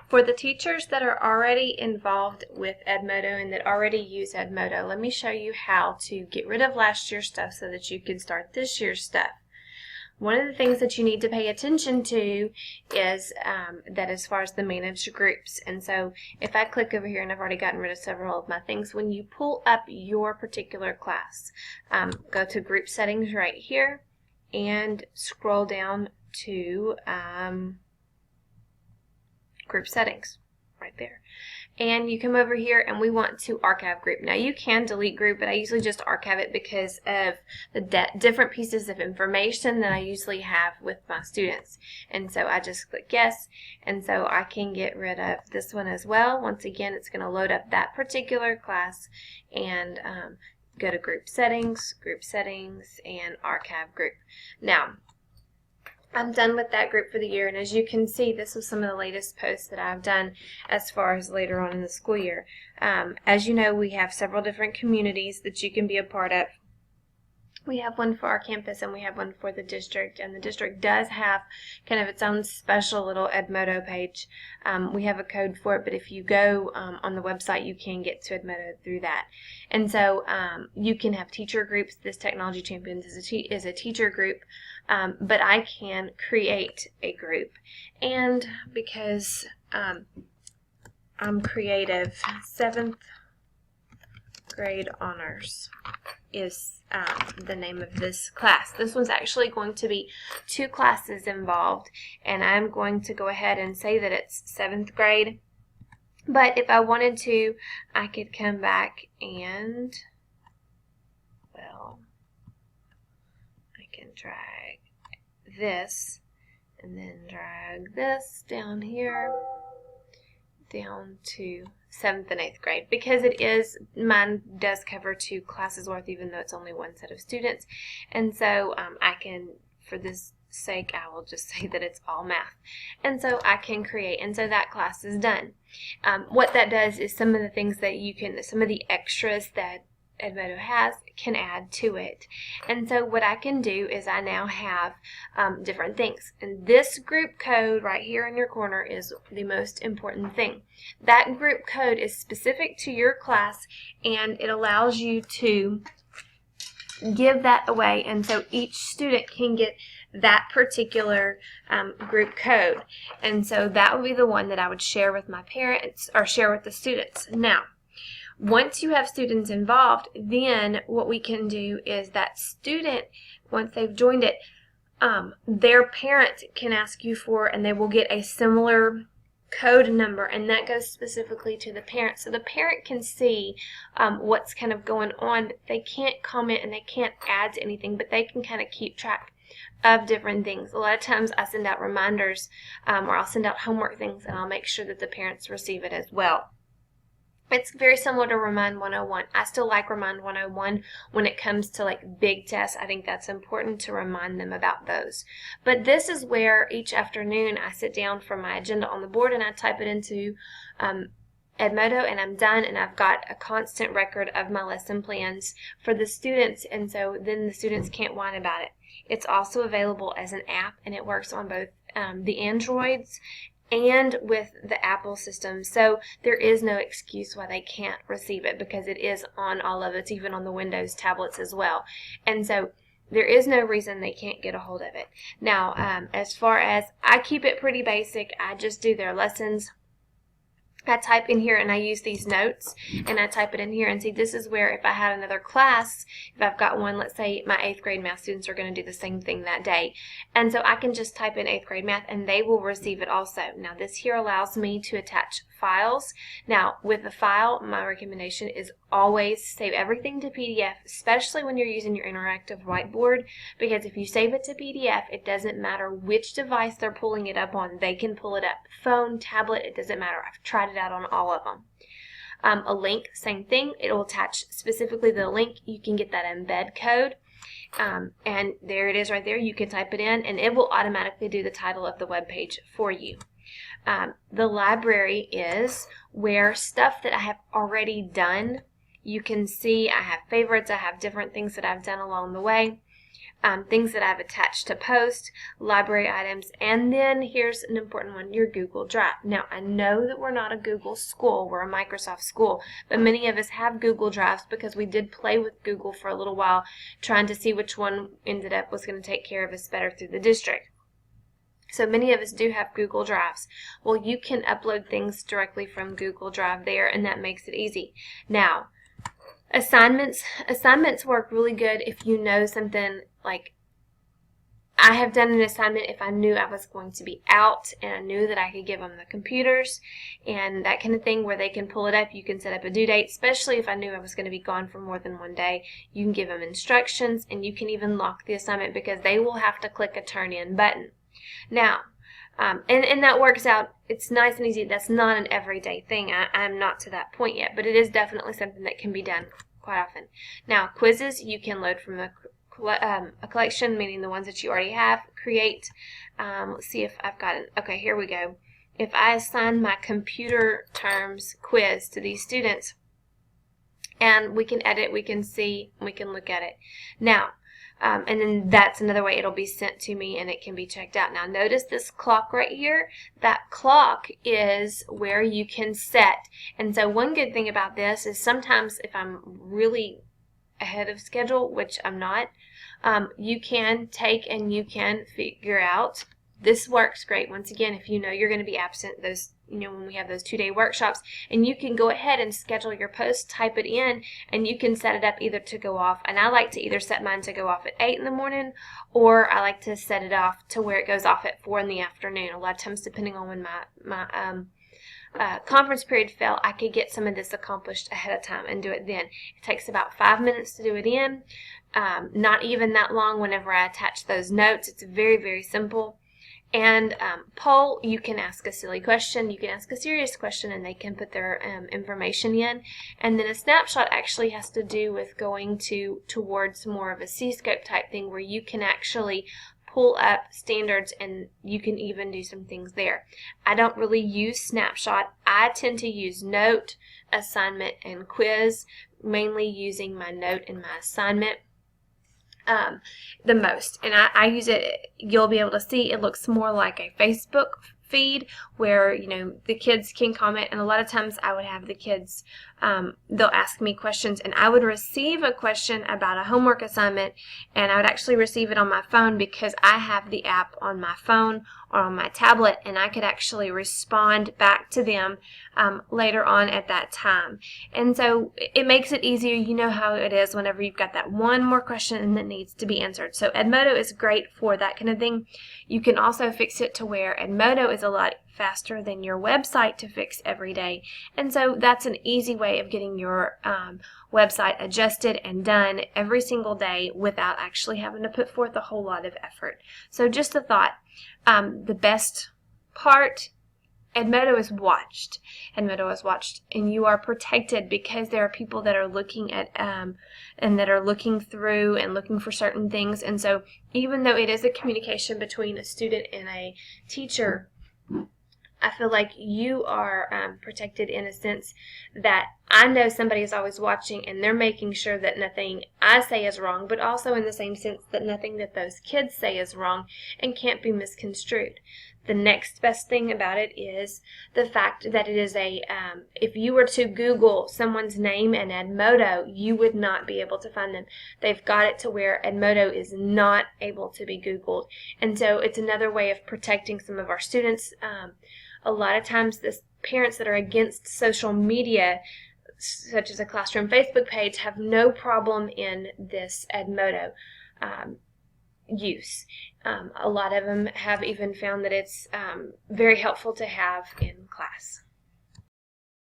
For the teachers that are already involved with Edmodo and that already use Edmodo, let me show you how to get rid of last year's stuff so that you can start this year's stuff. One of the things that you need to pay attention to is that as far as the managed groups. And so if I click over here, and I've already gotten rid of several of my things, when you pull up your particular class, go to group settings right here and scroll down to group settings right there. And you come over here and we want to archive group. Now you can delete group, but I usually just archive it because of the different pieces of information that I usually have with my students. And so I just click yes, and so I can get rid of this one as well. Once again, it's going to load up that particular class and go to group settings, and archive group. Now, I'm done with that group for the year, and as you can see, this was some of the latest posts that I've done as far as later on in the school year. As you know, we have several different communities that you can be a part of. We have one for our campus and we have one for the district, and the district does have kind of its own special little Edmodo page. We have a code for it, but if you go on the website, you can get to Edmodo through that. And so you can have teacher groups. This Technology Champions is a teacher group, but I can create a group. And because I'm creative, 7th grade honors is the name of this class. This one's actually going to be 2 classes involved, and I'm going to go ahead and say that it's 7th grade. But if I wanted to, I could come back and, well, I can drag this and then drag this down here down to 7th and 8th grade, because it is, mine does cover 2 classes worth, even though it's only 1 set of students. And so I can, for this sake, I will just say that it's all math. And so I can create, and so that class is done. What that does is some of the things that you can, some of the extras that Edmodo has, can add to it. And so what I can do is I now have different things. And this group code right here in your corner is the most important thing. That group code is specific to your class, and it allows you to give that away. And so each student can get that particular group code. And so that would be the one that I would share with my parents or share with the students. Now, once you have students involved, then what we can do is that student, once they've joined it, their parent can ask you for, and they will get a similar code number, and that goes specifically to the parent. So the parent can see what's kind of going on. They can't comment and they can't add to anything, but they can kind of keep track of different things. A lot of times I send out reminders or I'll send out homework things, and I'll make sure that the parents receive it as well. It's very similar to Remind 101. I still like Remind 101 when it comes to like big tests. I think that's important to remind them about those. But this is where each afternoon I sit down for my agenda on the board and I type it into Edmodo, and I'm done, and I've got a constant record of my lesson plans for the students, and so then the students can't whine about it. It's also available as an app, and it works on both the Androids and with the Apple system, so there is no excuse why they can't receive it, because it is on all of it. It's even on the Windows tablets as well, and so there is no reason they can't get a hold of it. Now, as far as, I keep it pretty basic. I just do their lessons. I type in here and I use these notes and I type it in here, and see, this is where if I had another class, if I've got one, let's say my 8th grade math students are going to do the same thing that day, and so I can just type in 8th grade math and they will receive it also. Now this here allows me to attach files. Now with the file, my recommendation is always save everything to PDF, especially when you're using your interactive whiteboard, because if you save it to PDF, it doesn't matter which device they're pulling it up on. They can pull it up, phone, tablet, it doesn't matter. I've tried it out on all of them. A link, same thing. It will attach specifically the link. You can get that embed code, and there it is right there. You can type it in and it will automatically do the title of the web page for you. The library is where stuff that I have already done, you can see I have favorites, I have different things that I've done along the way. things that I've attached to post, library items, and then here's an important one, your Google Drive. Now, I know that we're not a Google school, we're a Microsoft school, but many of us have Google Drives because we did play with Google for a little while, trying to see which one ended up was going to take care of us better through the district. So many of us do have Google Drives. Well, you can upload things directly from Google Drive there, and that makes it easy. Now, assignments work really good if you know something. Like, I have done an assignment if I knew I was going to be out and I knew that I could give them the computers and that kind of thing where they can pull it up. You can set up a due date, especially if I knew I was going to be gone for more than one day. You can give them instructions, and you can even lock the assignment because they will have to click a turn in button. Now, and that works out. It's nice and easy. That's not an everyday thing. I'm not to that point yet, but it is definitely something that can be done quite often. Now, quizzes you can load from a collection, meaning the ones that you already have. Create. Let's see if I've got it. Okay, here we go. If I assign my computer terms quiz to these students, and we can edit, we can see, we can look at it. Now, and then that's another way it'll be sent to me and it can be checked out. Now notice this clock right here. That clock is where you can set. And so one good thing about this is sometimes if I'm really ahead of schedule, which I'm not, you can take and you can figure out. This works great once again if you know you're going to be absent those, when we have those 2-day workshops, and you can go ahead and schedule your post, type it in, and you can set it up either to go off. And I like to either set mine to go off at 8 in the morning, or I like to set it off to where it goes off at 4 in the afternoon. A lot of times, depending on when my conference period fell, I could get some of this accomplished ahead of time and do it then. It takes about 5 minutes to do it in, not even that long whenever I attach those notes. It's very, very simple. And poll, you can ask a silly question, you can ask a serious question, and they can put their information in. And then a snapshot actually has to do with going towards more of a C-scope type thing where you can actually pull up standards and you can even do some things there. I don't really use snapshot. I tend to use note, assignment, and quiz, mainly using my note and my assignment the most. And I use it, you'll be able to see it looks more like a Facebook feed where the kids can comment, and a lot of times I would have the kids they'll ask me questions, and I would receive a question about a homework assignment, and I would actually receive it on my phone because I have the app on my phone or on my tablet, and I could actually respond back to them later on at that time. And so it makes it easier. You know how it is whenever you've got that one more question that needs to be answered. So Edmodo is great for that kind of thing. You can also fix it to where Edmodo is a lot faster than your website to fix every day. And so that's an easy way of getting your website adjusted and done every single day without actually having to put forth a whole lot of effort. So just a thought, the best part, Edmodo is watched. Edmodo is watched, and you are protected because there are people that are looking at and that are looking through and looking for certain things. And so even though it is a communication between a student and a teacher, I feel like you are protected in a sense that I know somebody is always watching and they're making sure that nothing I say is wrong, but also in the same sense that nothing that those kids say is wrong and can't be misconstrued. The next best thing about it is the fact that it is if you were to Google someone's name in Edmodo, you would not be able to find them. They've got it to where Edmodo is not able to be Googled. And so it's another way of protecting some of our students. A lot of times the parents that are against social media, such as a classroom Facebook page, have no problem in this Edmodo use. A lot of them have even found that it's very helpful to have in class.